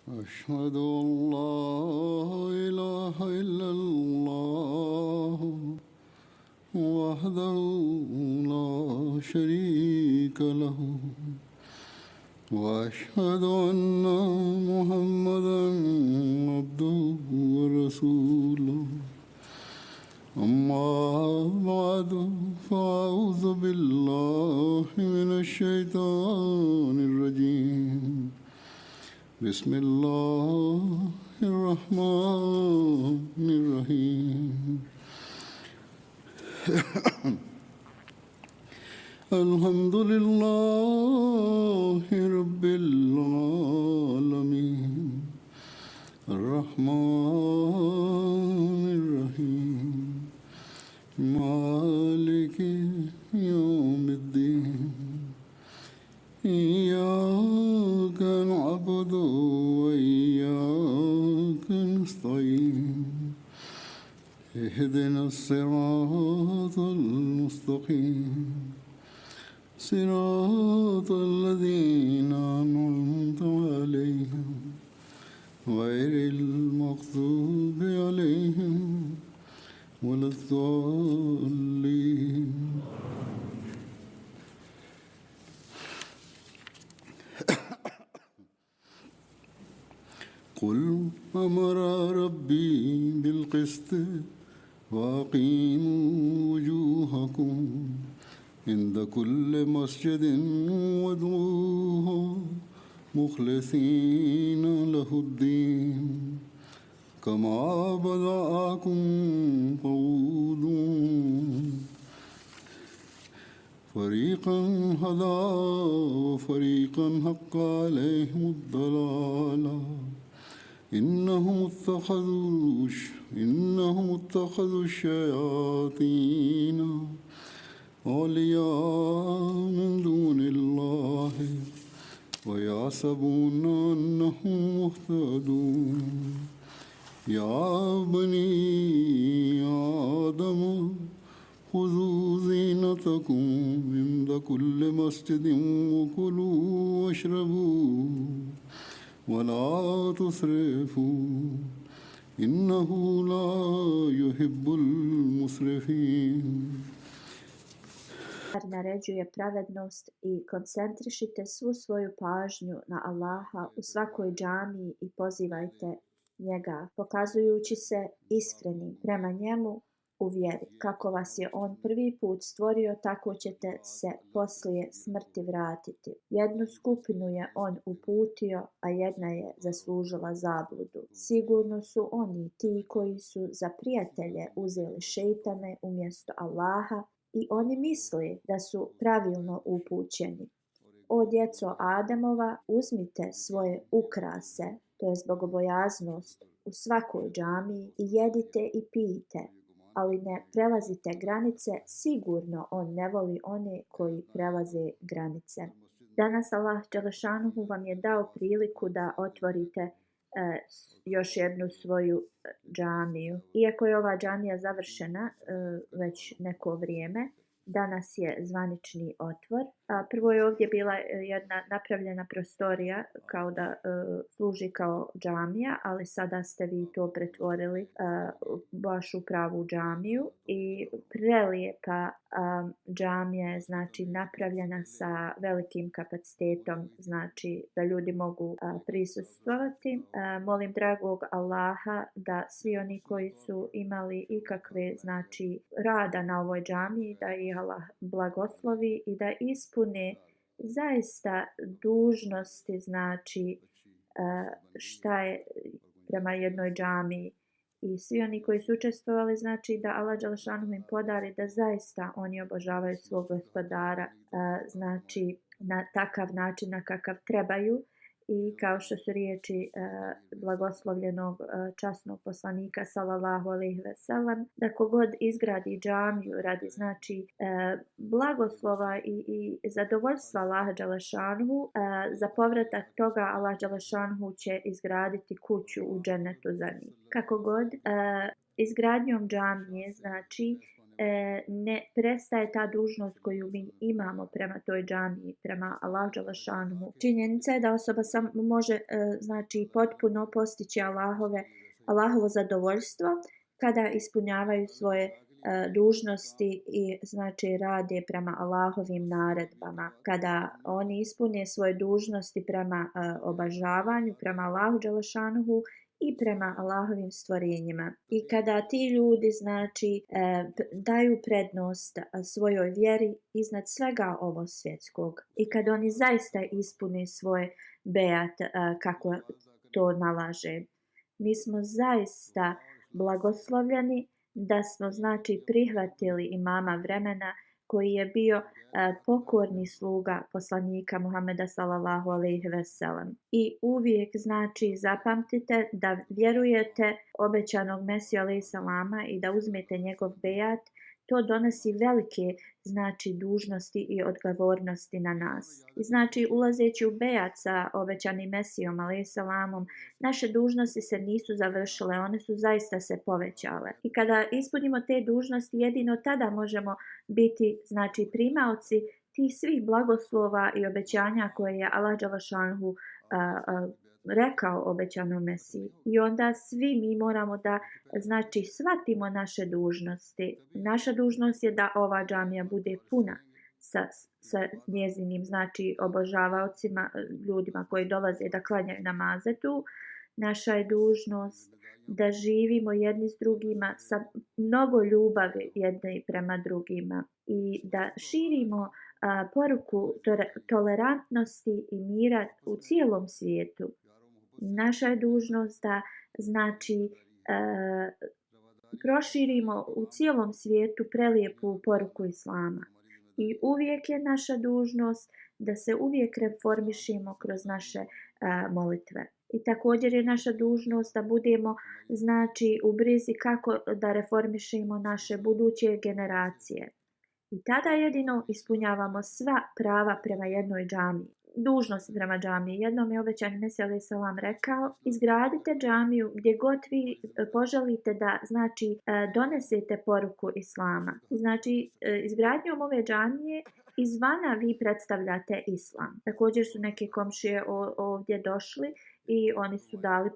أشهد أن لا إله إلا الله وحده لا شريك له وأشهد أن محمدا عبده ورسوله أما بعد فأعوذ بالله من الشيطان الرجيم بسم الله الرحمن الرحيم الحمد لله رب العالمين الرحمن الرحيم مالك يوم الدين إياك نعبد وإياك نستعين اهدنا الصراط المستقيم صراط الذين أنعمت عليهم غير المغضوب عليهم ولا الضالين قل أمر ربي بالقسط وأقيموا وجوهكم عند كل مسجد وادعوه مخلصين له الدين كما بدأكم تعودون فريقا هدى وفريقا حق عليهم الضلالة إنهم اتخذوا الشياطين أولياء من دون الله ويحسبون أنهم مهتدون يا بني آدم خذوا زينتكم عند كل مسجد وكلوا واشربوا ولا تسرفوا إنه لا يحب المسرفين. Naređuje pravednost i koncentrišite svu svoju pažnju na Allaha u svakoj džamiji i pozivajte njega, pokazujući se iskrenim prema njemu u vjeri. Kako vas je on prvi put stvorio, tako ćete se poslije smrti vratiti. Jednu skupinu je on uputio, a jedna je zaslužila zabludu. Sigurno su oni ti koji su za prijatelje uzeli šejtane umjesto Allaha, i oni misle da su pravilno upućeni. O djeco Ademova, uzmite svoje ukrase, to je bogobojaznost, u svakoj džamiji i jedite i pijte, ali ne prelazite granice, sigurno on ne voli one koji prelaze granice. Danas Allah dželešanuhu vam je dao priliku da otvorite još jednu svoju džamiju. Iako je ova džamija završena već neko vrijeme, danas je zvanični otvor. Prvo je ovdje bila jedna napravljena prostorija kao da služi kao džamija, ali sada ste vi to pretvorili baš u pravu džamiju i prelijepa džamija je znači napravljena sa velikim kapacitetom, znači da ljudi mogu prisustvovati. Molim dragog Allaha da svi oni koji su imali ikakve znači rada na ovoj džamiji, da ih Allah blagoslovi i da ispune zaista dužnosti, znači šta je prema jednoj džamiji, i svi oni koji su učestvovali, znači da Allah dželešanuhu im podari da zaista oni obožavaju svog gospodara, znači na takav način na kakav trebaju. I kao što su riječi blagoslovljenog časnog poslanika sallallahu alejhi ve sellem, da kogod izgradi džamiju radi znači blagoslova i zadovoljstva Allaha dželešanuhu, za povratak toga Allah dželešanuhu će izgraditi kuću u džennetu za njih. Kako god, izgradnjom džamije znači ne prestaje ta dužnost koju mi imamo prema toj džamiji, prema Allahu dželešanuhu. Činjenica je da osoba samo može znači potpuno postići Allahovo zadovoljstvo kada ispunjavaju svoje dužnosti i znači rade prema Allahovim naredbama. Kada oni ispune svoje dužnosti prema obožavanju, prema Allahu dželešanuhu i prema Allahovim stvorenjima. I kada ti ljudi znači daju prednost svojoj vjeri iznad svega ovo svjetskog. I kada oni zaista ispune svoj bejat kako to nalaže. Mi smo zaista blagoslovljeni da smo znači prihvatili imama vremena koji je bio pokorni sluga poslanika Muhameda sallallahu alejhi ve sellem. I uvijek znači zapamtite da vjerujete obećanog Mesiju alejhi selama i da uzmete njegov bejat. To donosi velike znači dužnosti i odgovornosti na nas. I znači ulazeći u bejat sa obećanim Mesijom alejhi selamom, naše dužnosti se nisu završile, one su zaista se povećale. I kada ispunimo te dužnosti, jedino tada možemo biti znači primaoci tih svih blagoslova i obećanja koje je Allah dželešanuhu rekao obećanom Mesiji. I onda svi mi moramo da znači shvatimo naše dužnosti. Naša dužnost je da ova džamija bude puna sa njezinim znači obožavaocima, ljudima koji dolaze da klanjaju namaze tu. Naša je dužnost da živimo jedni s drugima sa mnogo ljubavi jedni prema drugima i da širimo poruku tolerantnosti i mira u cijelom svijetu. Naša je dužnost da znači proširimo u cijelom svijetu prelijepu poruku Islama. I uvijek je naša dužnost da se uvijek reformišemo kroz naše molitve. I također je naša dužnost da budemo znači u brizi kako da reformišemo naše buduće generacije. I tada jedino ispunjavamo sva prava prema jednoj džamiji. Dužnost prema džamiji. Jednom je obećani Mesija alejhi selam rekao: izgradite džamiju gdje god vi poželite da znači donesete poruku Islama. Znači izgradnjom ove džamije izvana vi predstavljate Islam. Također su neke komšije ovdje došli i oni su dali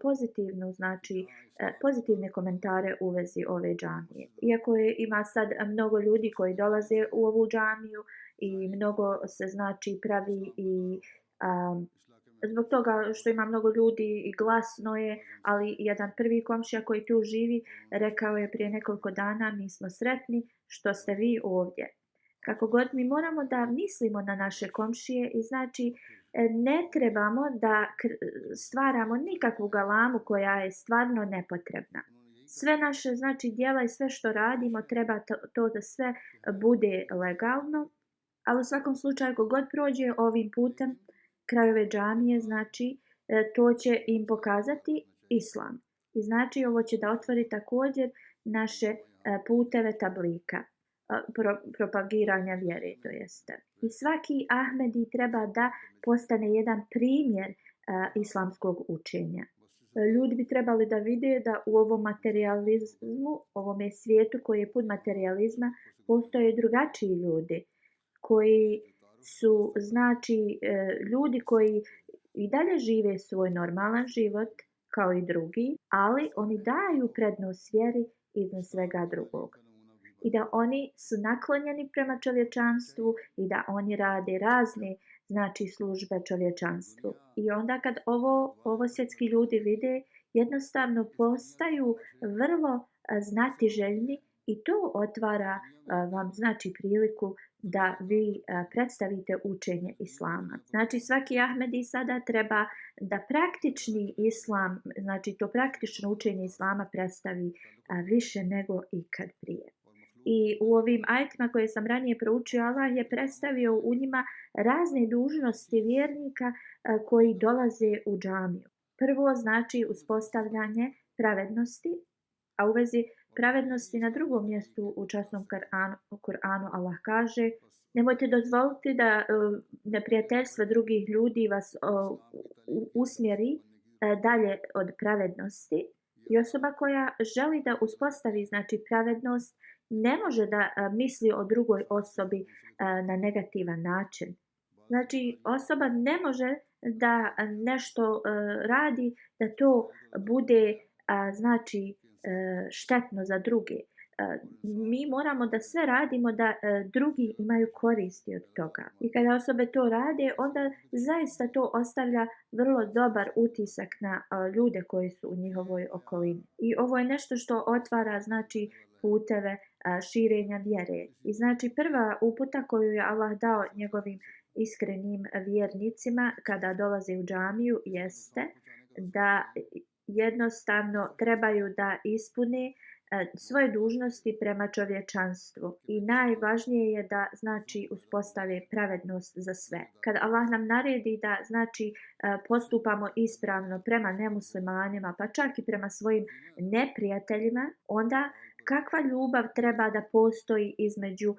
pozitivne komentare u vezi ove džamije. Iako ima sad mnogo ljudi koji dolaze u ovu džamiju i mnogo se znači pravi i zbog toga što ima mnogo ljudi i glasno je, ali jedan prvi komšija koji tu živi rekao je prije nekoliko dana: mi smo sretni što ste vi ovdje. Kako god mi moramo da mislimo na naše komšije i znači ne trebamo da stvaramo nikakvu galamu koja je stvarno nepotrebna. Sve naše znači djela i sve što radimo treba to da sve bude legalno, ali u svakom slučaju kogod prođe ovim putem kraj ove džamije, znači to će im pokazati Islam. I znači ovo će da otvori također naše puteve tablika, propagiranja vjere, to jeste. I svaki Ahmedi treba da postane jedan primjer islamskog učenja. Ljudi bi trebali da vide da u ovom materializmu, ovome svijetu koji je pun materializma, postoje drugačiji ljudi koji su znači ljudi koji i dalje žive svoj normalan život kao i drugi, ali oni daju prednost vjeri iznad svega drugog. I da oni su naklonjeni prema čovječanstvu i da oni rade razne znači službe čovječanstvu. I onda kad ovo svjetski ljudi vide, jednostavno postaju vrlo znatiželjni i to otvara vam znači priliku da vi predstavite učenje Islama. Znači svaki Ahmedi sada treba da praktični Islam, znači to praktično učenje Islama predstavi više nego ikad prije. I u ovim ajetima koje sam ranije proučio, Allah je predstavio u njima razne dužnosti vjernika koji dolaze u džamiju. Prvo znači uspostavljanje pravednosti, a u vezi pravednosti na drugom mjestu u časnom Kur'anu Allah kaže: nemojte dozvoliti da neprijateljstvo drugih ljudi vas usmjeri dalje od pravednosti. I osoba koja želi da uspostavi znači pravednost ne može da misli o drugoj osobi na negativan način. Znači, osoba ne može da nešto radi da to bude znači štetno za druge. Mi moramo da sve radimo da drugi imaju koristi od toga. I kada osobe to rade, onda zaista to ostavlja vrlo dobar utisak na ljude koji su u njihovoj okolini. I ovo je nešto što otvara znači puteve širenja vjere. I znači prva uputa koju je Allah dao njegovim iskrenim vjernicima kada dolaze u džamiju jeste da jednostavno trebaju da ispune svoje dužnosti prema čovječanstvu i najvažnije je da znači uspostave pravednost za sve. Kad Allah nam naredi da znači postupamo ispravno prema nemuslimanima, pa čak i prema svojim neprijateljima, onda kakva ljubav treba da postoji između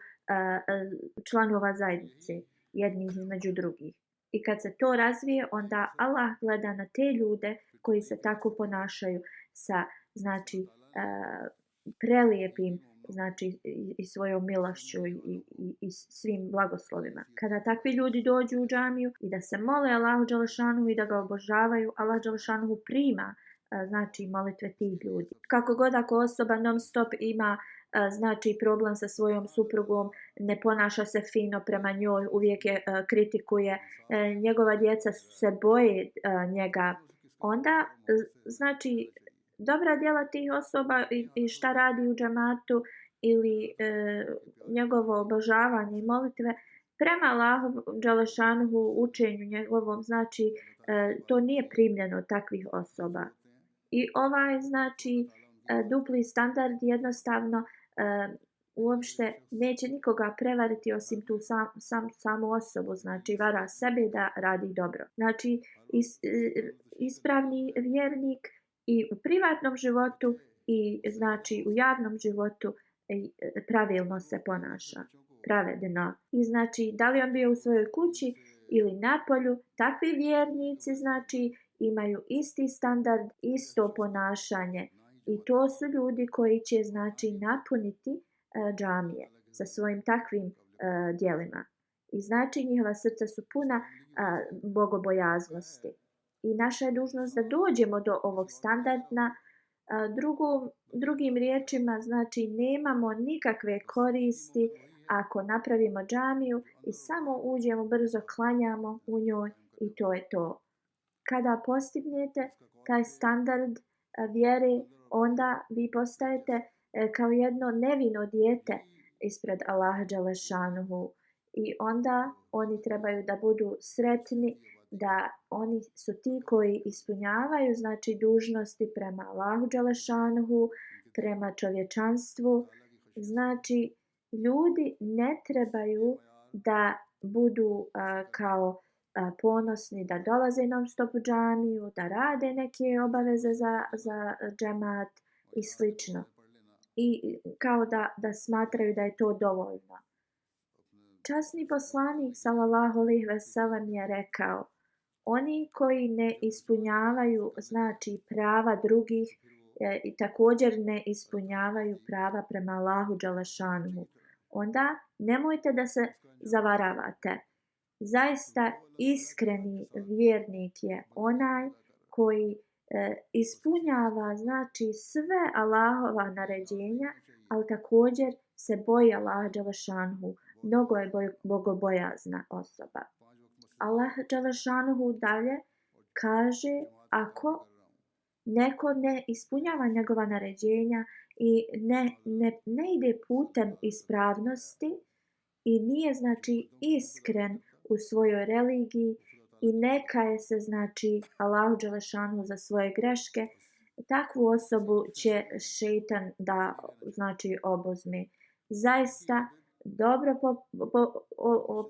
članova zajednice, jednih između drugih. I kad se to razvije, onda Allah gleda na te ljude koji se tako ponašaju sa znači prelijepim znači i svojom milošću i svim blagoslovima. Kada takvi ljudi dođu u džamiju i da se mole Allahu dželešanu i da ga obožavaju, Allah dželešanu prima znači molitve tih ljudi. Kako god ako osoba non stop ima znači problem sa svojom suprugom, ne ponaša se fino prema njoj, uvijek je kritikuje, njegova djeca se boje njega, onda znači dobra djela tih osoba i šta radi u džematu ili njegovo obožavanje i molitve prema Allahu dželešanuhu učenju njegovom, znači to nije primljeno od takvih osoba. I ovaj znači dupli standard jednostavno uopšte neće nikoga prevariti osim tu samu osobu, znači vara sebe da radi dobro. Znači ispravni vjernik i u privatnom životu i znači u javnom životu pravilno se ponaša, pravedno. I znači da li on bio u svojoj kući ili napolju, takvi vjernici znači imaju isti standard, isto ponašanje i to su ljudi koji će znači napuniti džamije sa svojim takvim djelima. I znači njihova srca su puna bogobojaznosti. I naša je dužnost da dođemo do ovog standarda. Drugim riječima, znači nemamo nikakve koristi ako napravimo džamiju i samo uđemo, brzo klanjamo u njoj i to je to. Kada postignete taj standard vjere, onda vi postajete kao jedno nevino dijete ispred Allaha dželešanuhu i onda oni trebaju da budu sretni da oni su ti koji ispunjavaju znači dužnosti prema Allahu dželešanuhu, prema čovječanstvu. Znači ljudi ne trebaju da budu kao ponosni da dolaze non stop u džamiju, da rade neke obaveze za džemat i slično. I kao da smatraju da je to dovoljno. Časni poslanik sallallahu alejhi ve sellem je rekao: oni koji ne ispunjavaju znači prava drugih i također ne ispunjavaju prava prema Allahu dželešanuhu, onda nemojte da se zavaravate. Zaista iskreni vjernik je onaj koji ispunjava znači sve Allahova naređenja, ali također se boji Allaha dželešanuhu. Mnogo je bogobojazna osoba. Allah dželešanuhu dalje kaže ako neko ne ispunjava njegova naređenja i ne ide putem ispravnosti i nije znači iskren u svojoj religiji i ne kaje se znači Allahu dželešanu za svoje greške, takvu osobu će šejtan da znači obuzme. Zaista dobro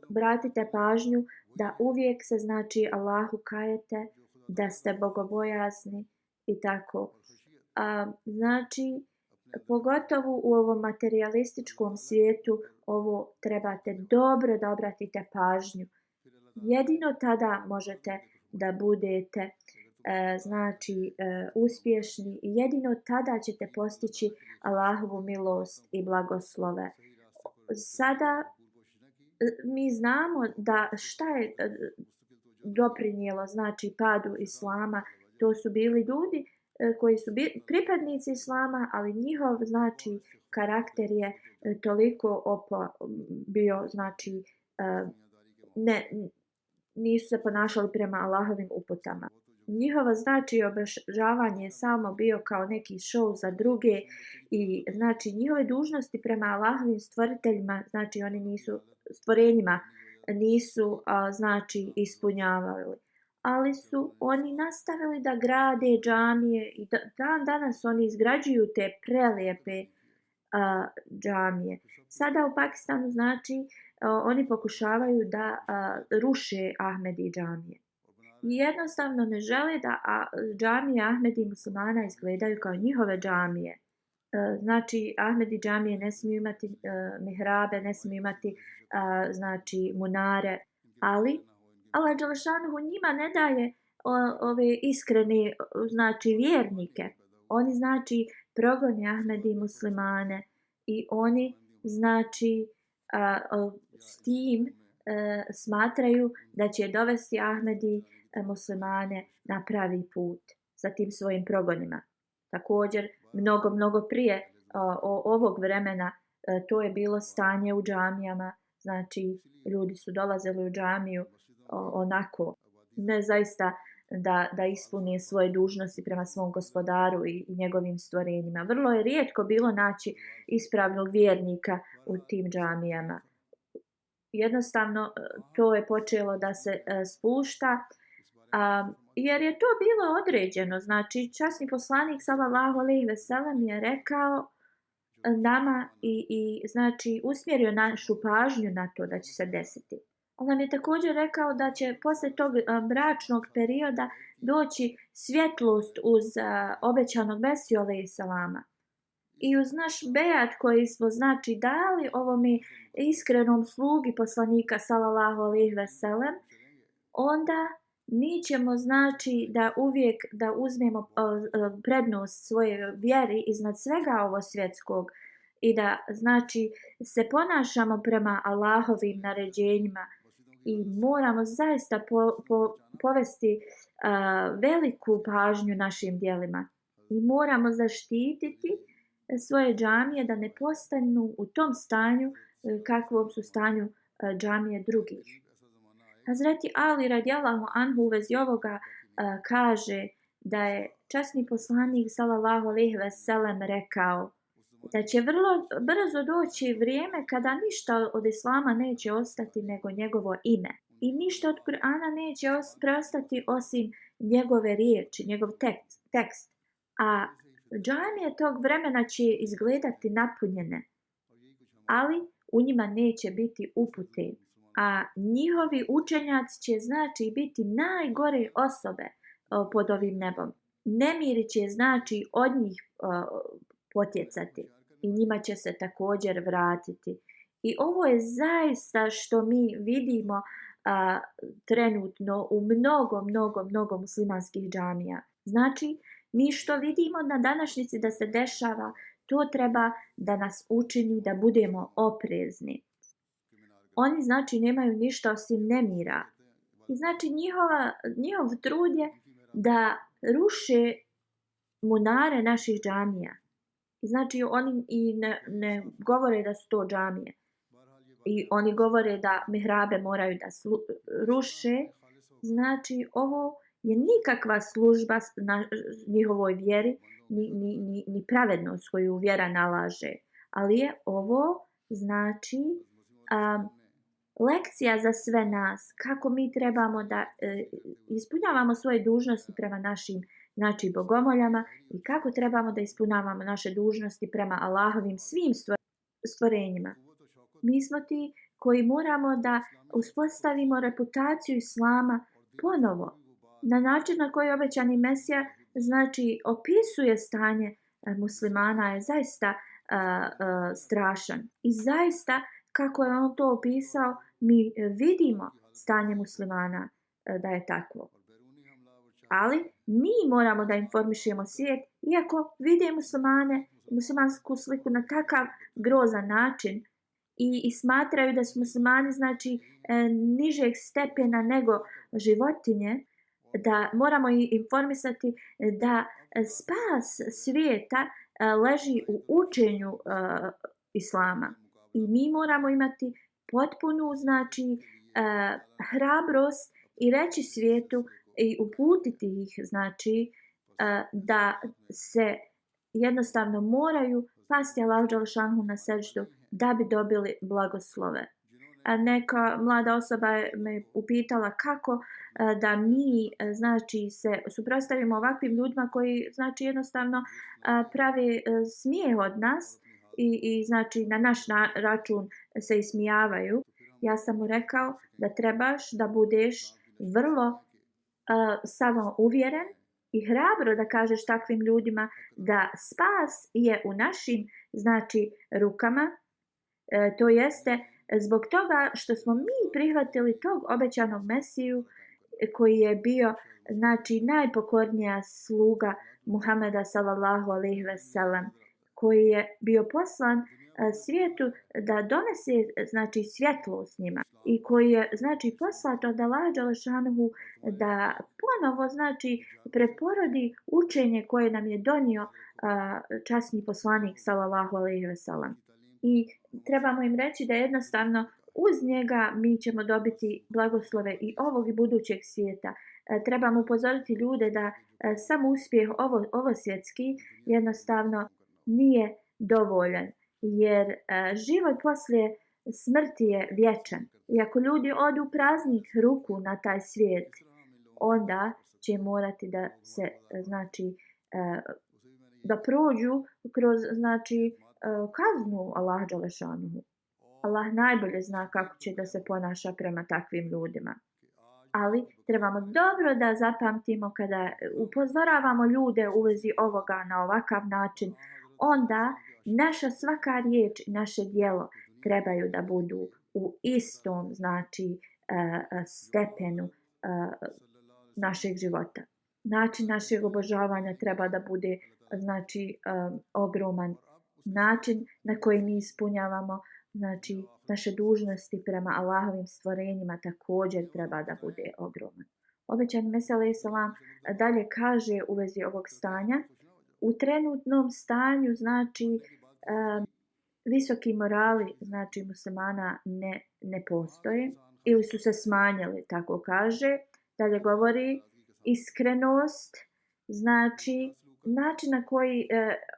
obratite pažnju da uvijek se znači Allahu kajete, da ste bogobojazni i tako. Znači pogotovo u ovom materijalističkom svijetu ovo trebate dobro da obratite pažnju. Jedino tada možete da budete uspješni i jedino tada ćete postići Allahovu milost i blagoslove. Sada mi znamo da šta je doprinijelo padu islama. To su bili ljudi koji su pripadnici islama, ali njihov karakter je toliko bio ne, nisu se ponašali prema Allahovim uputama. Njihovo obožavanje je samo bio kao neki show za druge i njihove dužnosti prema Allahovim stvoriteljima, oni nisu stvorenjima nisu ispunjavali. Ali su oni nastavili da grade džamije i dan danas oni izgrađuju te prelijepe džamije. Sada u Pakistanu oni pokušavaju da ruše Ahmedi džamije. I jednostavno ne žele da džamije Ahmedi muslimana izgledaju kao njihove džamije. Ahmedi džamije ne smiju imati mihrabe, ne smiju imati munare, ali Allah dželešanuhu njima ne daje ove iskrene vjernike. Oni progone Ahmedi muslimane i oni s tim smatraju da će dovesti Ahmedi muslimane na pravi put sa tim svojim progonima. Također, mnogo prije ovog vremena to je bilo stanje u džamijama. Ljudi su dolazili u džamiju onako, ne zaista da ispune svoje dužnosti prema svom gospodaru i njegovim stvorenjima. Vrlo je rijetko bilo naći ispravnog vjernika u tim džamijama. Jednostavno to je počelo da se spušta, jer je to bilo određeno. Časni poslanik sallallahu alejhi ve sellem je rekao nama i usmjerio našu pažnju na to da će se desiti. On nam je također rekao da će poslije tog mračnog perioda doći svjetlost uz obećanog Mesiju alejhi selama. I uz naš bejat koji smo dali ovome iskrenom slugi poslanika sallallahu alejhi ve sellem, onda mi ćemo da uvijek da uzmemo prednost svoje vjeri iznad svega ovo svjetskog i da se ponašamo prema Allahovim naređenjima i moramo zaista povesti veliku pažnju našim djelima i moramo zaštititi svoje džamije da ne postanu u tom stanju kakvom su stanju džamije drugih. Hazreti Ali radijallahu anhu u vezi ovoga kaže da je časni poslanik sallallahu alejhi ve sellem rekao da će vrlo brzo doći vrijeme kada ništa od islama neće ostati nego njegovo ime i ništa od Kur'ana neće preostati osim njegove riječi, njegov tekst. A džamije tog vremena će izgledati napunjene, ali u njima neće biti upute. A njihovi učenjaci će biti najgore osobe pod ovim nebom. Nemiri će od njih potjecati i njima će se također vratiti. I ovo je zaista što mi vidimo trenutno u mnogo muslimanskih džamija. Mi što vidimo na današnjici da se dešava, to treba da nas učini da budemo oprezni. Oni nemaju ništa osim nemira. I njihov trud je da ruše munare naših džamija. I oni ne govore da su to džamije. I oni govore da mihrabe moraju da ruše. Ovo je nikakva služba na njihovoj vjeri, ni pravednost koju vjera nalaže. Ali je ovo lekcija za sve nas, kako mi trebamo da ispunjavamo svoje dužnosti prema našim bogomoljama i kako trebamo da ispunjavamo naše dužnosti prema Allahovim svim stvorenjima. Mi smo ti koji moramo da uspostavimo reputaciju islama ponovo, na način na koji obećani Mesija opisuje stanje muslimana je zaista strašan. I zaista, kako je on to opisao, mi vidimo stanje muslimana da je takvo. Ali mi moramo da informišemo svijet, iako vide muslimane, muslimansku sliku na takav grozan način i smatraju da su muslimani znači nižeg stepena nego životinje, da moramo ih informisati da spas svijeta leži u učenju islama. I mi moramo imati potpunu znači hrabrost i reći svijetu i uputiti ih znači da se jednostavno moraju pasti Allahu dželešanhu na seždu da bi dobili blagoslove. Neka mlada osoba me upitala kako da mi znači se suprotstavimo ovakvim ljudima koji znači jednostavno prave smijeh od nas i znači na naš račun se ismijavaju. Ja sam mu rekao da trebaš da budeš vrlo samo uvjeren i hrabro da kažeš takvim ljudima da spas je u našim znači rukama, to jeste zbog toga što smo mi prihvatili tog obećanog Mesiju koji je bio znači najpokornija sluga Muhameda sallallahu alejhi ve sellem, koji je bio poslan svijetu da donese znači svjetlost njima i koji je znači poslat od Allaha dželešanuhu da ponovo znači preporodi učenje koje nam je donio časni poslanik sallallahu alejhi ve sellem. I trebamo im reći da jednostavno uz njega mi ćemo dobiti blagoslove i ovog i budućeg svijeta. Trebamo upozoriti ljude da samo uspjeh ovo svjetski jednostavno nije dovoljan, jer život poslije smrti je vječan. I ako ljudi odu praznih ruku na taj svijet, onda će morati da se znači da prođu kroz znači kaznu Allaha dželešanuhu. Allah najbolje zna kako će da se ponaša prema takvim ljudima. Ali trebamo dobro da zapamtimo kada upozoravamo ljude u vezi ovoga na ovakav način, onda naša svaka riječ i naše djelo trebaju da budu u istom znači stepenu našeg života. Način našeg obožavanja treba da bude znači ogroman. Način na koji mi ispunjavamo znači naše dužnosti prema Allahovim stvorenjima također treba da bude ogroman. Obećani Mesija alejhi selam dalje kaže u vezi ovog stanja: u trenutnom stanju znači visoki morali znači muslimana ne postoje ili su se smanjili, tako kaže. Dalje govori iskrenost, znači način na koji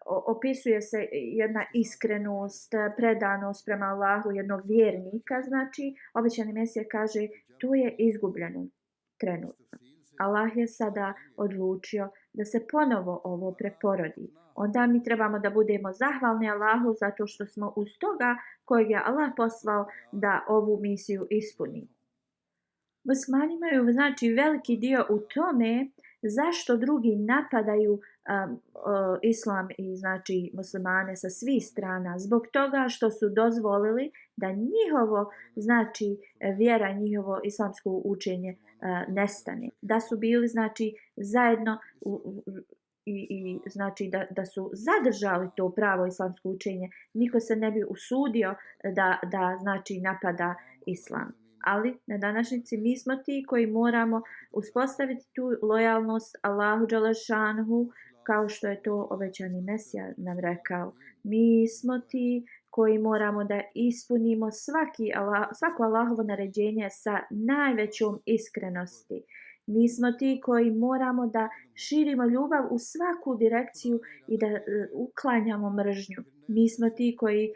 opisuje se jedna iskrenost, predanost prema Allahu jednog vjernika, znači obećani Mesija kaže to je izgubljeno trenutno. Allah je sada odlučio da se ponovo ovo preporodi. Onda mi trebamo da budemo zahvalni Allahu zato što smo uz toga kojeg je Allah poslao da ovu misiju ispuni. Muslimani imaju znači veliki dio u tome zašto drugi napadaju islam i znači muslimane sa svih strana, zbog toga što su dozvolili da njihovo znači vjera, njihovo islamsko učenje nestane. Da su bili znači zajedno i znači da su zadržali to pravo islamsko učenje, niko se ne bi usudio da znači napada islam. Ali na današnjici mi smo ti koji moramo uspostaviti tu lojalnost Allahu dželešanuhu, kao što je to obećani Mesija nam rekao. Mi smo ti koji moramo da ispunimo svako Allahovo naređenje sa najvećom iskrenosti. Mi smo ti koji moramo da širimo ljubav u svaku direkciju i da uklanjamo mržnju. Mi smo ti koji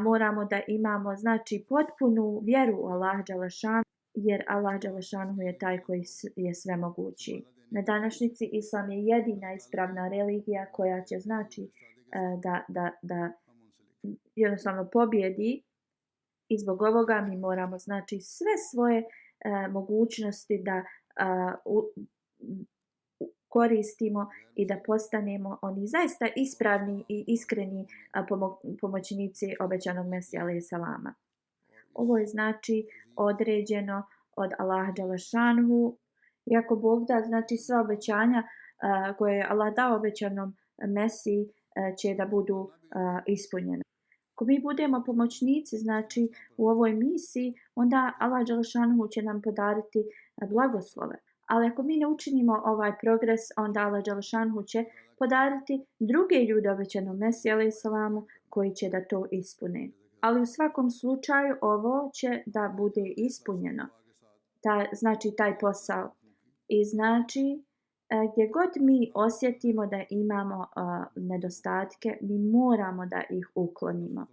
moramo da imamo znači potpunu vjeru u Allah dželešanu, jer Allah dželešanu je taj koji je svemogući. Na današnjici islam je jedina ispravna religija koja će znači da jednostavno pobjedi, i zbog ovoga mi moramo znači sve svoje mogućnosti da koristimo i da postanemo oni zaista ispravni i iskreni pomoćnici obećanog Mesija alejhi selama. Ovo je znači određeno od Allaha dželešanuhu I ako Bog da, znači sva obećanja koje je Allah dao obećanom Mesiji će da budu ispunjena. Ako mi budemo pomoćnici, znači u ovoj misiji, onda Allah dželešanuhu će nam podariti blagoslove. Ali ako mi ne učinimo ovaj progres, onda Allah dželešanuhu će podariti druge ljude obećanom Mesiji alejhi salamu koji će da to ispune. Ali u svakom slučaju ovo će da bude ispunjeno. Znači taj posao. I znači gdje god mi osjetimo da imamo nedostatke, mi moramo da ih uklonimo.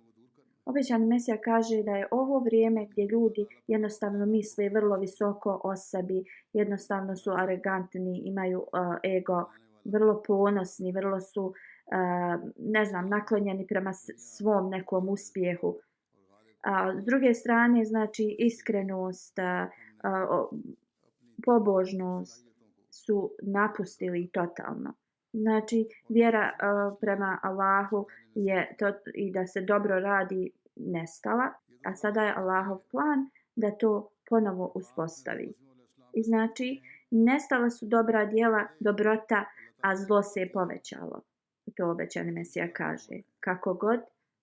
Obećani Mesija kaže da je ovo vrijeme gdje ljudi jednostavno misle vrlo visoko o sebi, jednostavno su arogantni, imaju ego, vrlo ponosni, vrlo su, naklonjeni prema svom nekom uspjehu. S druge strane, znači iskrenost, pobožnost su napustili totalno. Znači, vjera prema Allahu je to i da se dobro radi nestala, a sada je Allahov plan da to ponovo uspostavi. I znači, nestala su dobra djela, dobrota, a zlo se je povećalo. To obećani Mesija kaže. Kako god,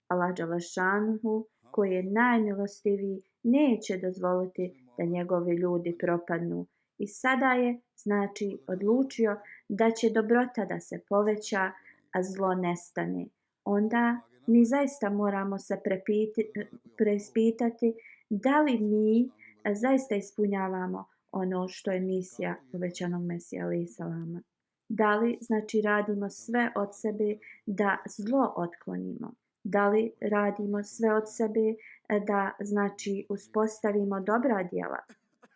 Allah dželešanuhu, koji je najmilostiviji, neće dozvoliti da njegovi ljudi propadnu. I sada je, znači, odlučio da će dobrota da se poveća, a zlo nestane. Onda mi zaista moramo se preispitati da li mi zaista ispunjavamo ono što je misija obećanog Mesija alejhi salama. Da li, znači, radimo sve od sebe da zlo otklonimo? Da li radimo sve od sebe da, znači, uspostavimo dobra djela?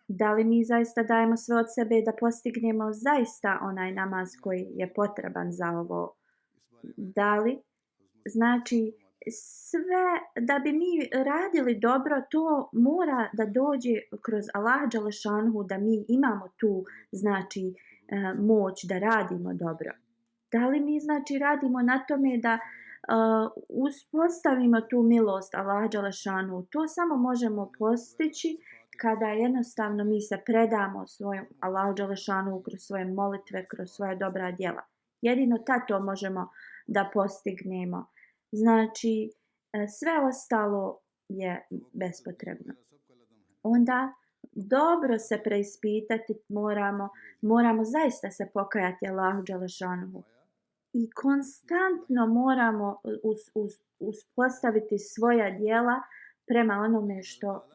Da li mi zaista dajemo sve od sebe da postignemo zaista onaj namaz koji je potreban za ovo? Da li, znači, sve da bi mi radili dobro, to mora da dođe kroz Allah dželešanuhu, da mi imamo tu, znači, moć da radimo dobro. Da li mi, znači, radimo na tome da uspostavimo tu milost Allah dželešanuhu? To samo možemo postići kada jednostavno mi se predamo svojom Allahu dželešanuhu kroz svoje molitve, kroz svoja dobra djela. Jedino to možemo da postignemo. Znači, sve ostalo je bespotrebno. Onda dobro se preispitati moramo zaista se pokajati Allahu dželešanuhu. I konstantno moramo uspostaviti svoja djela prema onome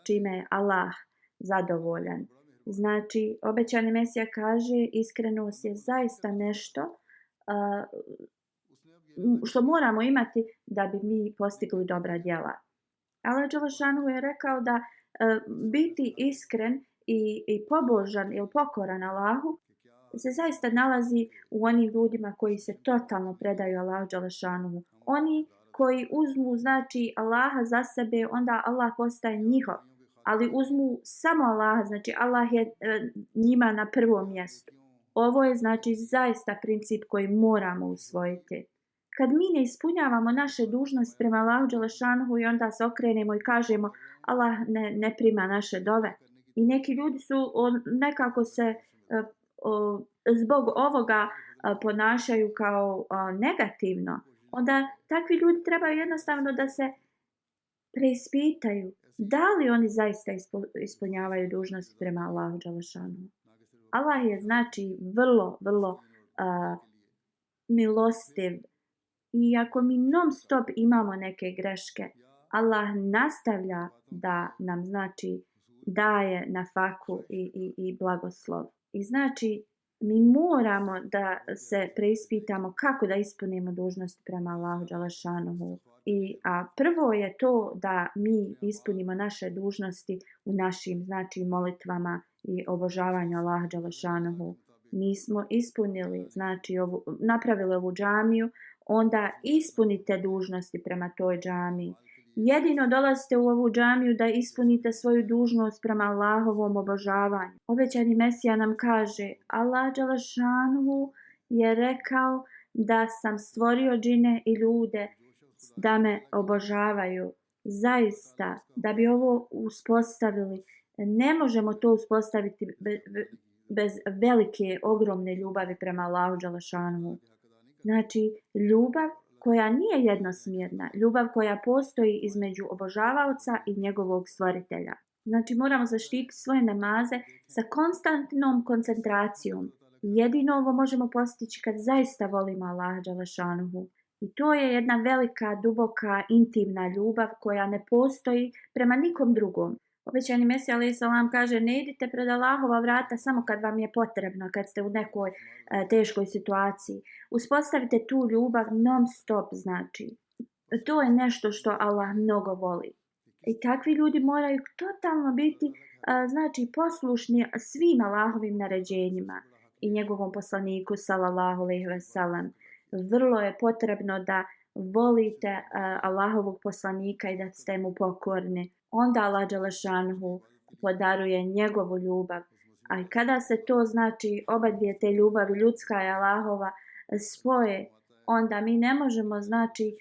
čime je Allah zadovoljan. Znači, obećani Mesija kaže, iskrenost je zaista nešto što moramo imati da bi mi postigli dobra djela. Allah dželešanuhu je rekao da biti iskren i pobožan ili pokoran Allahu se zaista nalazi u onim ljudima koji se totalno predaju Allahu dželešanuhu. Oni koji uzmu, znači, Allaha za sebe, onda Allah postaje njihov. Ali uzmu samo Allaha, znači Allah je njima na prvom mjestu. Ovo je, znači, zaista princip koji moramo usvojiti. Kad mi ne ispunjavamo naše dužnosti prema Allahu dželešanuhu i onda se okrenemo i kažemo Allah ne prima naše dove. I neki ljudi su nekako se zbog ovoga ponašaju kao negativno. Onda takvi ljudi trebaju jednostavno da se preispitaju da li oni zaista ispunjavaju dužnosti prema Allahu dželešanuhu. Allah je, znači, vrlo, vrlo milostiv. I ako mi non stop imamo neke greške, Allah nastavlja da nam, znači, daje nafaku i blagoslov. I znači, mi moramo da se preispitamo kako da ispunimo dužnosti prema Allahu dželešanuhu. A prvo je to da mi ispunimo naše dužnosti u našim, znači, molitvama i obožavanju Allaha dželešanuhu. Mi smo ispunili, znači, napravili ovu džamiju, onda ispunite dužnosti prema toj džamiji. Jedino dolazite u ovu džamiju da ispunite svoju dužnost prema Allahovom obožavanju. Obećani Mesija nam kaže, Allah dželešanuhu je rekao da sam stvorio džine i ljude da me obožavaju. Zaista, da bi ovo uspostavili, ne možemo to uspostaviti bez velike, ogromne ljubavi prema Allahu dželešanu. Znači, ljubav koja nije jednosmjerna, ljubav koja postoji između obožavaoca i njegovog stvoritelja. Znači, moramo zaštititi svoje namaze sa konstantnom koncentracijom. Jedino ovo možemo postići kad zaista volimo Allaha dželešanuhu. I to je jedna velika, duboka, intimna ljubav koja ne postoji prema nikom drugom. Obećani Mesija alejhi selam kaže: ne idite pred Allahova vrata samo kad vam je potrebno, kad ste u nekoj teškoj situaciji. Uspostavite tu ljubav non stop, znači. To je nešto što Allah mnogo voli. I takvi ljudi moraju totalno biti znači poslušni svim Allahovim naređenjima i njegovom poslaniku sallallahu alejhi ve sellem. Vrlo je potrebno da volite Allahovog poslanika i da ste mu pokorni. Onda Allah dželešanuhu podaruje njegovu ljubav. A kada se to znači oba dvije te ljubavi, ljudska i Allahova, spoje, onda mi ne možemo znači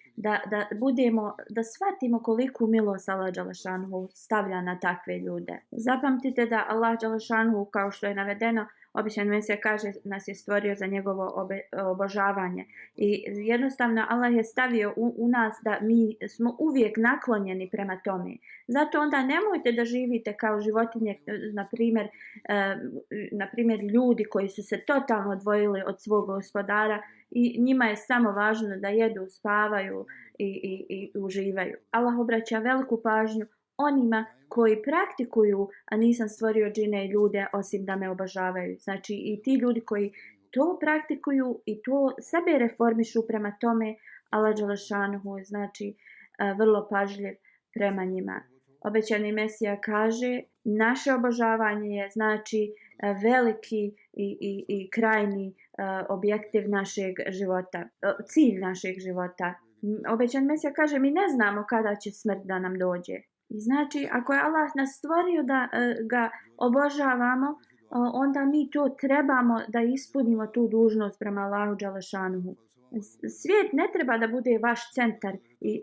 da shvatimo koliku milost Allah dželešanuhu stavlja na takve ljude. Zapamtite da Allah dželešanuhu, kao što je navedeno, običan Mesija kaže, nas je stvorio za njegovo obožavanje. I jednostavno Allah je stavio u nas da mi smo uvijek naklonjeni prema tome. Zato onda nemojte da živite kao životinje, na primjer ljudi koji su se totalno odvojili od svog gospodara i njima je samo važno da jedu, spavaju i uživaju. Allah obraća veliku pažnju onima koji praktikuju, a nisam stvorio džine i ljude osim da me obožavaju. Znači i ti ljudi koji to praktikuju i to sebe reformišu prema tome, Allah dželešanuhu je znači vrlo pažljiv prema njima. Obećani Mesija kaže: naše obožavanje je znači veliki i krajni objektiv našeg života, cilj našeg života. Obećani Mesija kaže: mi ne znamo kada će smrt da nam dođe. I znači, ako je Allah nas stvorio da ga obožavamo, onda mi to trebamo da ispunimo tu dužnost prema Allahu dželešanuhu. Svijet ne treba da bude vaš centar i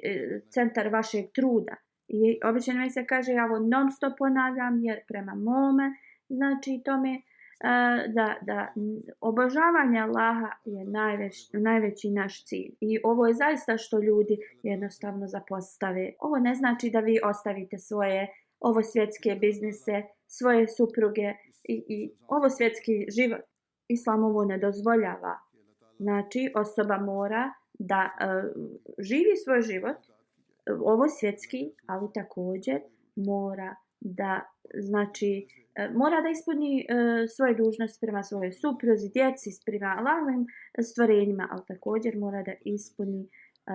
centar vašeg truda. I obično mi se kaže, ja ovo non stop ponavljam, jer prema mome, znači tome da obožavanje Allaha je najveći naš cilj. I ovo je zaista što ljudi jednostavno zapostave. Ovo ne znači da vi ostavite svoje ovo svjetske biznise, svoje supruge i ovo svjetski život. Islam ovo ne dozvoljava. Znači, osoba mora da živi svoj život, ovo svjetski, ali također mora da ispuni svoje dužnosti prema svojoj supruzi, djeci, prema Allahovim stvorenjima, ali također mora da ispuni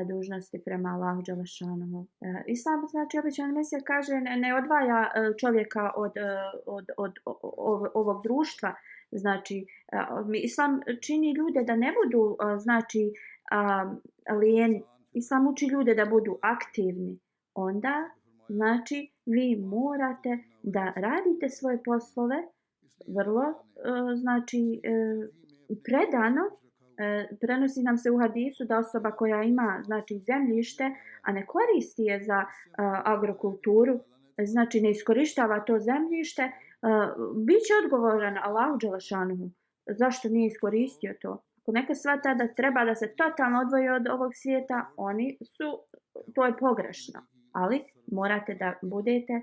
dužnosti prema Allahu dželešanuhu. Islam, znači, običan Mesija kaže, ne odvaja čovjeka od ovog društva. Znači, Islam čini ljude da ne budu, znači, lijeni. Islam uči ljude da budu aktivni. Onda, znači, vi morate da radite svoje poslove vrlo, znači, predano. Prenosi nam se u hadisu da osoba koja ima, znači, zemljište, a ne koristi je za agrokulturu, znači ne iskorištava to zemljište, bit će odgovoran Allahu dželešanuhu. Zašto nije iskoristio to? Ako neka shvata da treba da se totalno odvoji od ovog svijeta, to je pogrešno. Ali morate da budete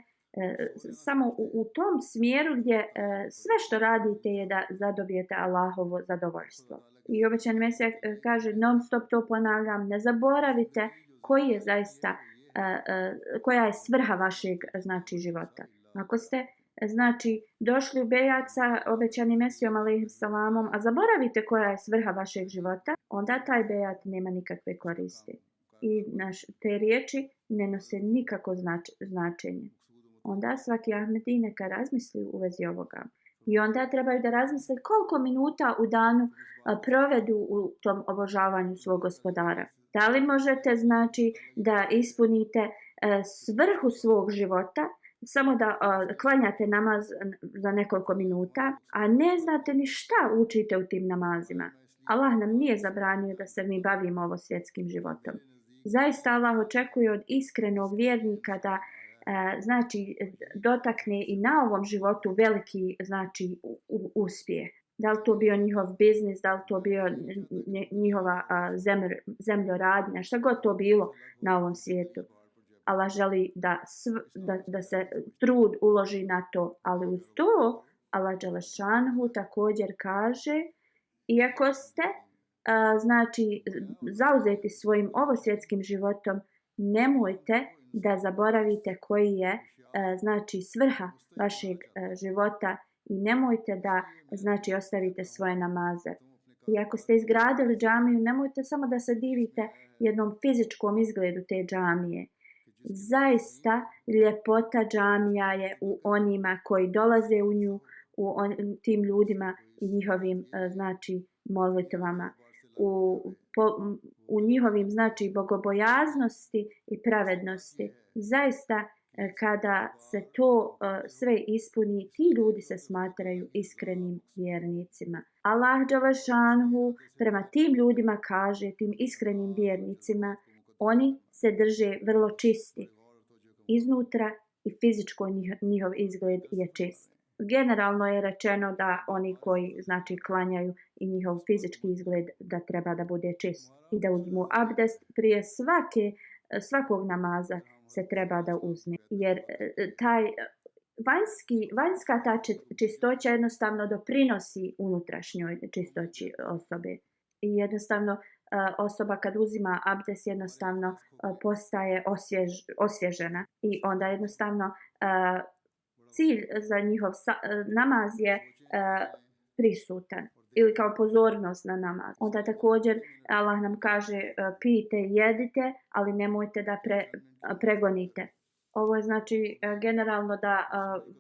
samo u tom smjeru gdje sve što radite je da zadobijete Allahovo zadovoljstvo. I obećan Mesija kaže, non stop to ponavljam, ne zaboravite koja je svrha vašeg, znači, života. Ako ste, znači, došli u bejat sa obećanim Mesijom alejhi selamom, a zaboravite koja je svrha vašeg života, onda taj bejat nema nikakve koristi. I te riječi ne nose nikako značenje. Onda svaki Ahmedi neka razmisli u vezi ovoga. I onda trebaju da razmisle koliko minuta u danu provedu u tom obožavanju svog gospodara. Da li možete, znači, da ispunite svrhu svog života, samo da klanjate namaz za nekoliko minuta, a ne znate ni šta učite u tim namazima. Allah nam nije zabranio da se mi bavimo ovo svjetskim životom. Zaista Allah očekuje od iskrenog vjernika da znači dotakne i na ovom životu veliki znači uspjeh. Da li to bio njihov biznis, da li to bio njihova zemljoradnja, šta god to bilo na ovom svijetu. Allah želi da se trud uloži na to, ali uz to Allah dželešanhu također kaže, iako ste znači zauzeti svojim ovosvjetskim životom, nemojte da zaboravite koji je znači svrha vašeg života i nemojte da znači ostavite svoje namaze. I ako ste izgradili džamiju, nemojte samo da se divite jednom fizičkom izgledu te džamije. Zaista ljepota džamija je u onima koji dolaze u nju, tim ljudima i njihovim znači molitvama, u njihovim znači bogobojaznosti i pravednosti. Zaista kada se to sve ispuni, ti ljudi se smatraju iskrenim vjernicima. Allah dželešanhu prema tim ljudima kaže, tim iskrenim vjernicima, oni se drže vrlo čisti iznutra i fizičko njihov izgled je čist. Generalno je rečeno da oni koji znači klanjaju i njihov fizički izgled da treba da bude čist i da uzmu abdest prije svakog namaza se treba da uzme, jer taj vanjska ta čistoća jednostavno doprinosi unutrašnjoj čistoći osobe i jednostavno osoba kad uzima abdest jednostavno postaje osvježena i onda jednostavno cilj za njihov namaz je prisutan ili kao pozornost na namaz. Onda također Allah nam kaže pijte i jedite, ali nemojte da pregonite. Ovo je znači generalno da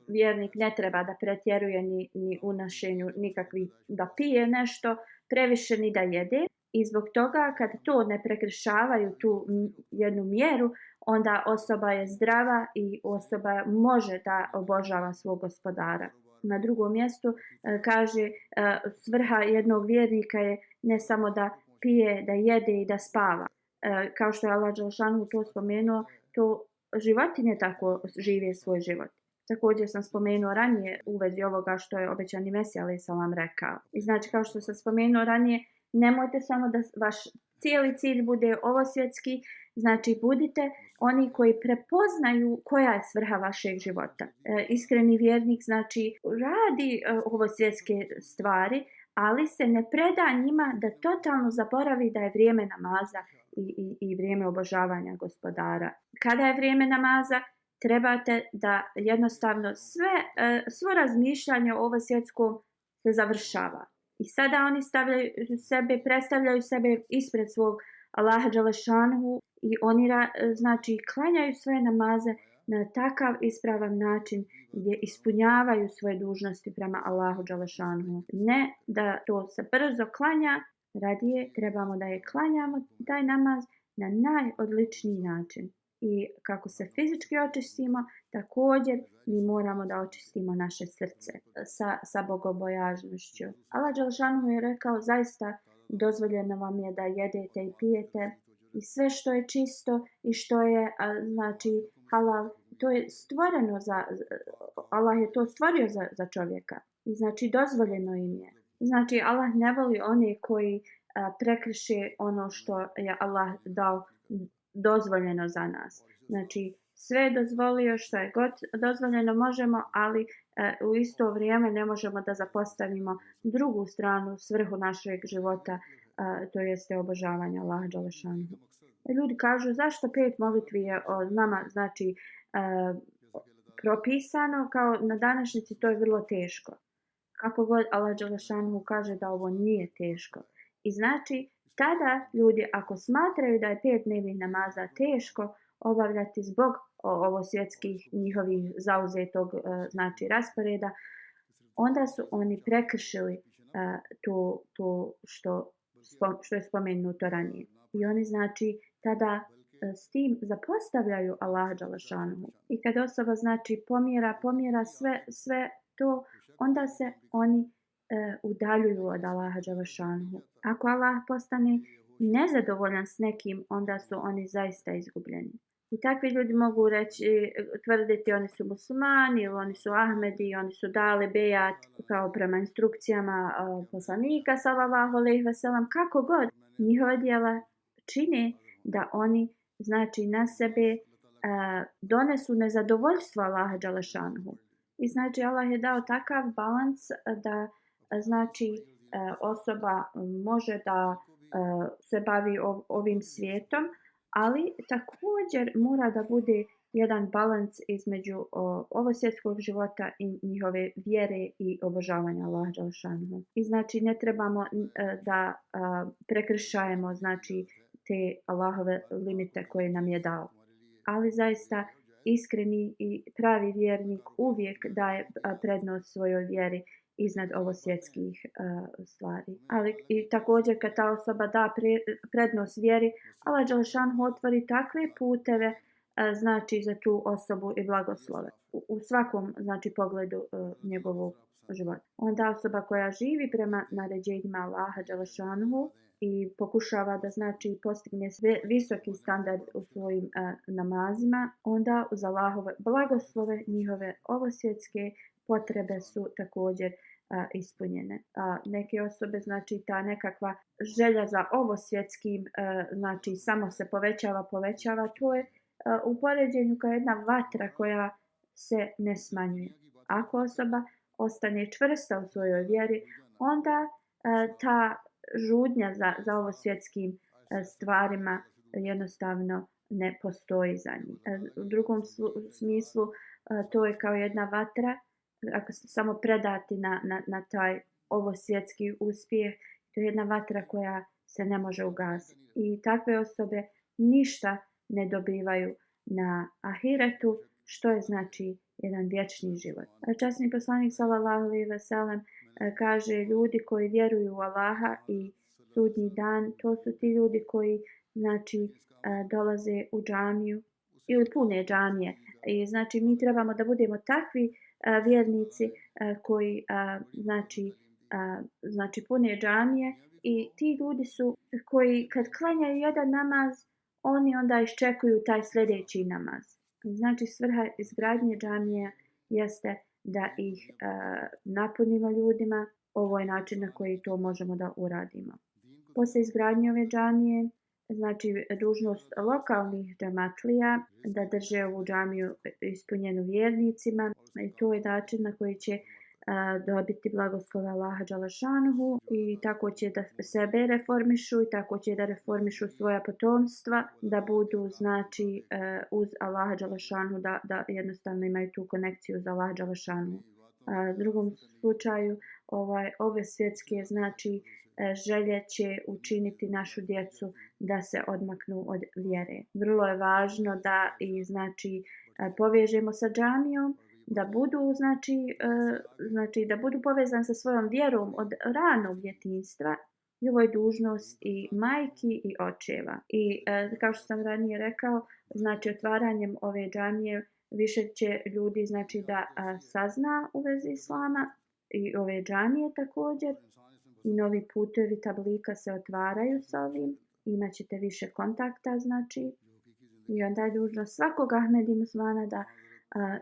vjernik ne treba da pretjeruje ni u nošenju nikakvih, da pije nešto previše ni da jede. I zbog toga kad to ne prekršavaju tu jednu mjeru, onda osoba je zdrava i osoba može da obožava svog gospodara. Na drugom mjestu kaže svrha jednog vjernika je ne samo da pije, da jede i da spava. Kao što je Allah dželešanu to spomenuo, to životinje tako žive svoj život. Također sam spomenuo ranije u vezi ovoga što je obećani Mesija alejhi selam rekao. I znači kao što sam spomenuo ranije, nemojte samo da vaš cijeli cilj bude ovosvjetski, znači budite oni koji prepoznaju koja je svrha vašeg života. Iskreni vjernik znači radi ovosvjetske stvari, ali se ne preda njima da totalno zaboravi da je vrijeme namaza i vrijeme obožavanja gospodara. Kada je vrijeme namaza, trebate da jednostavno svo razmišljanje o ovosvjetskom se završava. I sada oni predstavljaju sebe ispred svog Allaha dželešanhu i oni znači klanjaju svoje namaze na takav ispravan način gdje ispunjavaju svoje dužnosti prema Allahu dželešanhu. Ne da to se brzo klanja, radije trebamo da je klanjamo taj namaz na najodličniji način. I kako se fizički očistimo, također mi moramo da očistimo naše srce sa bogobojaznošću. Allah dželešanu je rekao, zaista dozvoljeno vam je da jedete i pijete i sve što je čisto i što je znači halal, to je stvoreno Allah je to stvorio za čovjeka i znači dozvoljeno im je. Znači Allah ne voli one koji prekrše ono što je Allah dao dozvoljeno za nas. Znači sve je dozvolio, što je god dozvoljeno možemo, ali u isto vrijeme ne možemo da zapostavimo drugu stranu, svrhu našeg života, to jeste obožavanje Allaha dželešanhu. Ljudi kažu zašto 5 molitvi je od nama znači propisano, kao na današnjici to je vrlo teško. Kako god Allah dželešanhu kaže da ovo nije teško. I znači tada ljudi ako smatraju da je 5 dnevnih namaza teško obavljati zbog ovo svjetskih njihovih zauzetog znači rasporeda, onda su oni prekršili to što je spomenuto ranije. I oni znači tada s tim zapostavljaju Allaha dželešanuhu. I kad osoba znači pomjera sve to, onda se oni udaljuju od Allaha dželešanuhu. Ako Allah postane nezadovoljan s nekim, onda su oni zaista izgubljeni. I takvi ljudi mogu reći, tvrditi oni su muslimani ili oni su Ahmedi, oni su dali bejat kao prema instrukcijama poslanika sallallahu alejhi ve sellem, kako god njihova djela čine da oni znači na sebe donesu nezadovoljstvo Allaha dželešanuhu. I znači Allah je dao takav balans da znači osoba može da se bavi ovim svijetom, ali također mora da bude jedan balans između ovosvjetskog života i njihove vjere i obožavanja Allaha dželešanuhu. I znači ne trebamo da prekršajemo znači te Allahove limite koje nam je dao. Ali zaista iskreni i pravi vjernik uvijek daje prednost svojoj vjeri iznad ovosvjetskih stvari. Ali i također kad ta osoba da prednost vjeri, Allah dželešanuhu otvori takve puteve znači za tu osobu i blagoslove u svakom znači pogledu njegovog života. Onda osoba koja živi prema naređenjima Allaha dželešanuhu i pokušava da znači postigne visoki standard u svojim namazima, onda uz Allahove blagoslove njihove ovosvjetske potrebe su također ispunjene. Neke osobe znači ta nekakva želja za ovosvjetskim znači samo se povećava, to je u poređenju kao jedna vatra koja se ne smanjuje. Ako osoba ostane čvrsta u svojoj vjeri, onda ta žudnja za ovosvjetskim stvarima jednostavno ne postoji za njim. U drugom smislu to je kao jedna vatra, ako ste samo predati na taj ovosvjetski uspjeh, to je jedna vatra koja se ne može ugasiti. I takve osobe ništa ne dobivaju na ahiretu, što je znači jedan vječni život. Časni poslanik sallallahu alejhi ve sellem kaže ljudi koji vjeruju u Allaha i sudnji dan, to su ti ljudi koji znači dolaze u džamiju ili pune džamije. I znači mi trebamo da budemo takvi vjernici koji znači pune džamije i ti ljudi su koji kad klanjaju jedan namaz, oni onda iščekuju taj sljedeći namaz. Znači svrha izgradnje džamije jeste da ih napunimo ljudima. Ovo je način na koji to možemo da uradimo. Poslije izgradnje ove džamije, znači dužnost lokalnih džamatlija da drže ovu džamiju ispunjenu vjernicima i to je način na koji će dobiti blagoslov Allaha dželešanuhu i tako će da sebe reformišu i tako će da reformišu svoja potomstva, da budu znači uz Allaha dželešanuhu, da jednostavno imaju tu konekciju za Allaha dželešanuhu. U drugom slučaju ove svjetske znači želje će učiniti našu djecu da se odmaknu od vjere. Vrlo je važno da i znači povežemo sa džamijom, da budu znači da budu povezani sa svojom vjerom od ranog djetinjstva. I ovo je dužnost i majki i očeva. I kao što sam ranije rekao, znači otvaranjem ove džamije više će ljudi znači da sazna u vezi islama i ove džamije također. I novi putevi tablika se otvaraju sa ovim. Imaćete više kontakta znači. I onda je dužnost svakog Ahmedi muslimana da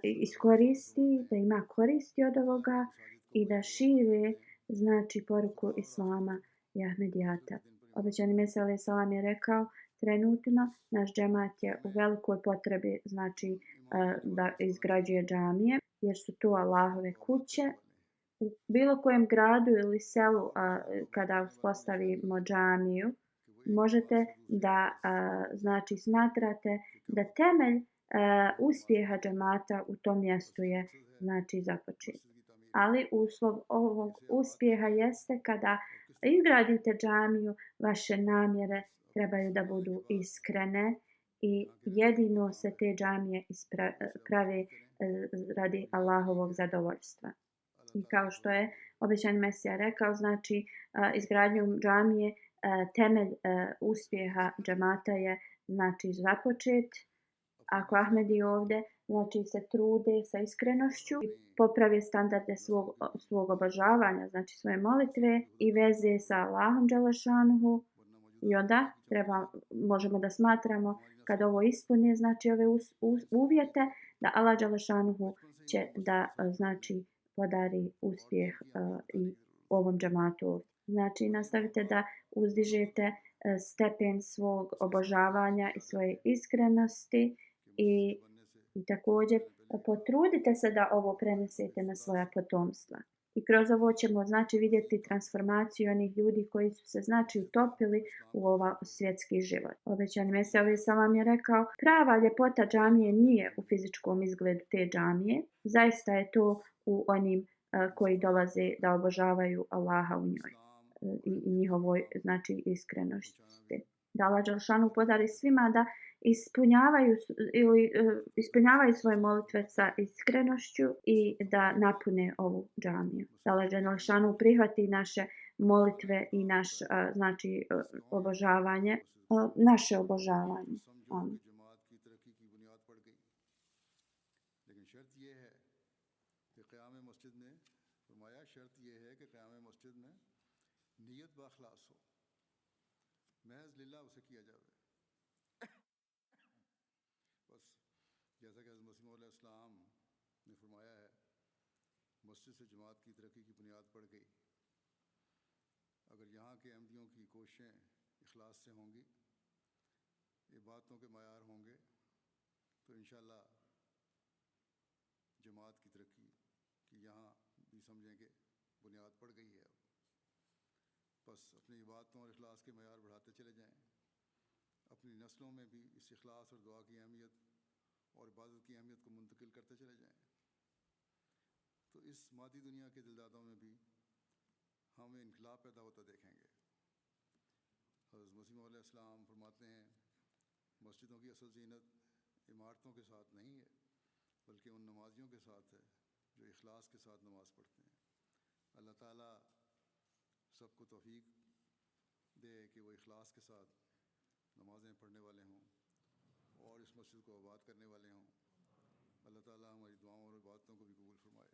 iskoristi, da ima koristi od ovoga i da šire znači poruku islama i Ahmedijata. Obećani Mesih alejhi selam je rekao, trenutno naš džemat je u velikoj potrebi znači da izgrađuje džamije, jer su to Allahove kuće. U bilo kojem gradu ili selu kada uspostavimo džamiju, možete da znači smatrate da temelj uspjeha džemata u tom mjestu je znači započet. Ali uslov ovog uspjeha jeste kada izgradite džamiju, vaše namjere trebaju da budu iskrene i jedino se te džamije prave radi Allahovog zadovoljstva. I kao što je obećani Mesija rekao, znači izgradnjom džamije temelj uspjeha džemata je znači započet. Ako Ahmedi ovdje znači se trude sa iskrenošću i poprave standarde svog obožavanja, znači svoje molitve i veze sa Allahom dželešanuhu I onda možemo da smatramo kad ovo ispuni, znači ove uvjete, da Allah dželešanuhu će da znači podari uspjeh i ovom džematu ovdje. Znači nastavite da uzdižete stepen svog obožavanja i svoje iskrenosti i također potrudite se da ovo prenesete na svoja potomstva. I kroz ovo ćemo znači vidjeti transformaciju onih ljudi koji su se znači utopili u ovaj svjetski život. Obećani Mesija alejhi selam je rekao, prava ljepota džamije nije u fizičkom izgledu te džamije, zaista je to u onim koji dolaze da obožavaju Allaha u njoj i njihovoj znači iskrenošću. Da Allah dželešanu podari svima da ispunjavaju svoje molitve sa iskrenošću i da napune ovu džamiju. Da Allah dželešanu prihvati naše molitve i znači obožavanje, naše obožavanje. Amin. जैसा कि हज़रत मसीह मौला इस्लाम ने फरमाया है, मस्जिद से जमात की तरक्की की बुनियाद पड़ गई। अगर यहाँ के अहमदियों की कोशिशें इखलास से होंगी, इबादतों के मयार होंगे, तो इंशाअल्लाह जमात की तरक्की की यहाँ भी समझेंगे बुनियाद पड़ गई है। बस अपनी इबादतों और इखलास के मयार बढ़ाते चले जाएं, अपनी नस्लों में भी इस इखलास और दुआ की अहमियत और इबादत की अहमियत को मुंतकिल करते चले जाएं, तो इस मादी दुनिया के दिलदादों में भी हमें इनकलाब पैदा होता देखेंगे। हज़रत मसीह मौला इस्लाम फरमाते हैं, मस्जिदों की असल ज़ीनत इमारतों के साथ नहीं है, बल्कि उन नमाजियों के साथ है जो इखलास के साथ नमाज़ पढ़ते हैं। अल्लाह ताला सबको तौफीक दे कि वो इखलास के साथ नमाज़ें पढ़ने वाले हों और इस मस्जिद को आबाद करने वाले हों। अल्लाह ताला हमारी दुआओं और इबादतों को भी कबूल फरमाए।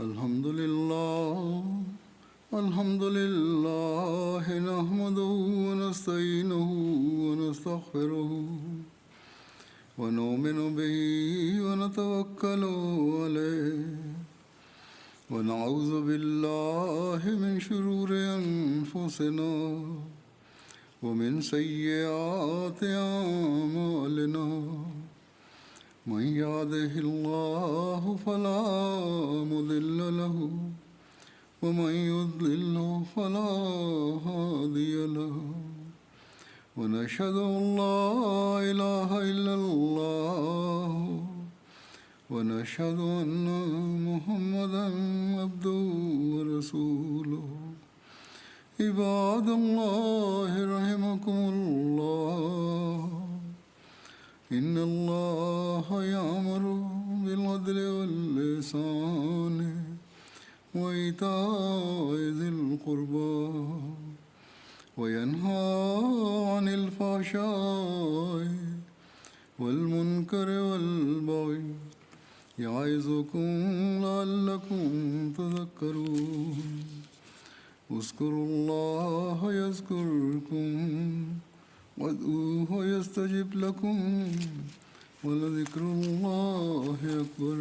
الحمد لله نحمده ونستعينه ونستغفره ونؤمن به ونتوكل عليه ونعوذ بالله من شرور أنفسنا ومن سيئات أعمالنا من يهده الله فلا مضل له ومن يضلل فلا هادي له ونشهد أن لا إله إلا الله ونشهد أن محمدا عبده ورسوله عباد الله رحمكم الله إن الله يأمر بالعدل والإحسان وإيتاء ذي القربى وينهى عن الفحشاء والمنكر والبغي يعظكم لعلكم تذكرون اذكروا الله يذكركم وادعوه يستجب لكم ولذكر الله أكبر.